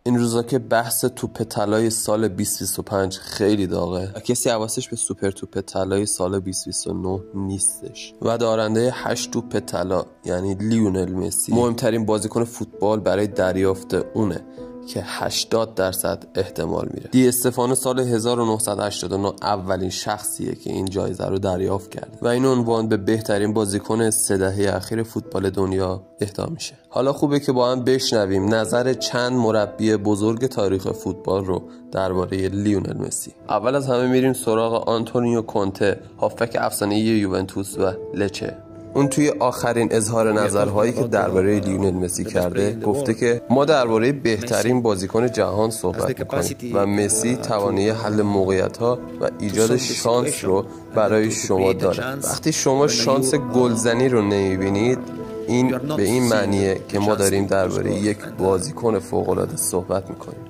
این روزا که بحث توپ طلای سال 2025 خیلی داغه و کسی حواسش به سوپر توپ طلای سال 2029 نیستش و دارنده 8 توپ طلا یعنی لیونل مسی مهمترین بازیکن فوتبال برای دریافت اونه که 80% احتمال میره. دی استفانو سال 1989 اولین شخصیه که این جایزه رو دریافت کرده و این عنوان به بهترین بازیکن 3 دهه اخیر فوتبال دنیا اهدا میشه. حالا خوبه که با هم بشنویم نظر چند مربی بزرگ تاریخ فوتبال رو درباره لیونل مسی. اول از همه میریم سراغ آنتونیو کونته، هافبک افسانه‌ای یوونتوس و لچه. اون توی آخرین اظهار نظرهایی که درباره لیونل مسی کرده گفته که ما درباره بهترین بازیکن جهان صحبت می‌کنیم و مسی توانایی حل موقعیت‌ها و ایجاد شانس رو برای شما داره. وقتی شما شانس گلزنی رو نمی‌بینید این به این معنیه که ما داریم درباره یک بازیکن فوق‌العاده صحبت می‌کنیم.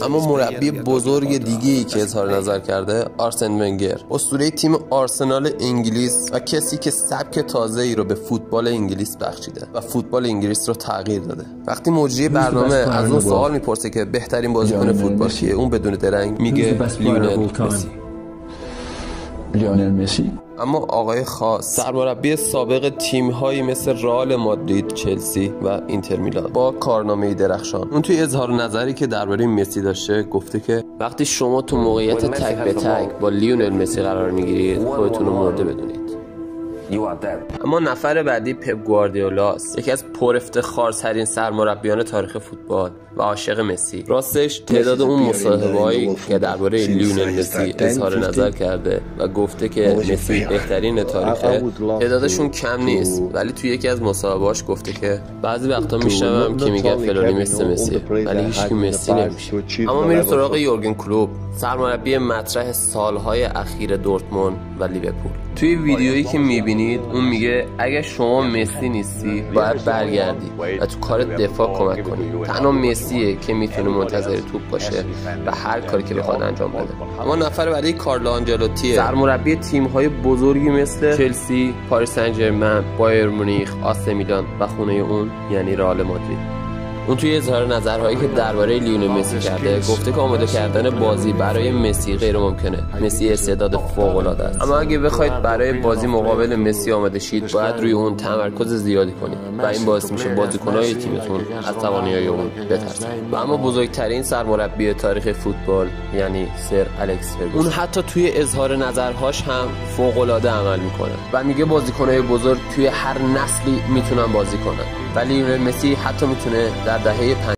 اما مربی بزرگ دیگه‌ای که اظهار نظر کرده آرسن ونگر، اسطوره تیم آرسنال انگلیس و کسی که سبک تازه‌ای رو به فوتبال انگلیس بخشیده و فوتبال انگلیس رو تغییر داده. وقتی مجری برنامه از اون سوال میپرسه که بهترین بازیکن فوتبال کیه، اون بدون درنگ میگه لیونل مسی. اما آقای خاص، سرمربی سابق تیم‌هایی مثل رئال مادرید، چلسی و اینتر میلان با کارنامه‌ای درخشان، اون توی اظهار نظری که درباره مسی داشته گفته که وقتی شما تو موقعیت تک به تک با لیونل مسی قرار میگیرید خودتون رو مرده بدونید. اما نفر بعدی پپ گواردیولاست، یکی از پر افتخارترین سرمربیان تاریخ فوتبال و عاشق مسی. راستش تعداد اون مصاحبه‌هایی که درباره لیونل مسی اظهار نظر کرده و گفته که مسی بهترین تاریخه تعدادشون کم نیست، ولی توی یکی از مصاحبه‌هاش گفته که بعضی وقتا میشنوم که میگن فلانی مثل مسیه ولی هیچکی مسی نمیشه. اما میریم سراغ یورگن کلوپ، سرمربی مطرح سالهای اخیر دورتموند و لیورپول. توی ویدیویی که میبینید اون میگه اگه شما مسی نیستی باید برگردی و تو کار دفاع کمک کنی. تنها مسیه که میتونه منتظر توپ باشه و هر کاری که بخواد انجام بده. اما نفر بعدی کارلو آنجلوتیه، سرمربی تیم‌های بزرگی مثل چلسی، پاریس سن ژرمن، بایر مونیخ، آسی میلان و خونه اون یعنی رئال مادرید. اون توی اظهار نظرهایی که درباره لیونل مسی کرده گفته که آماده کردن بازی برای مسی غیر ممکنه. مسی استعداد فوق‌العاده است، اما اگه بخواید برای بازی مقابل مسی آماده شید باید روی اون تمرکز زیادی کنید و این باعث میشه بازیکن‌های تیمتون از توانایی اون بترسن. و اما بزرگترین سرمربی تاریخ فوتبال یعنی سر الکس فرگوسن، اون حتی توی اظهار نظرهاش هم فوق‌العاده عمل میکنه و میگه بازیکن‌های بزرگ توی هر نسلی میتونن بازی کنن ولی لیونل مسی حتی میتونه در دهه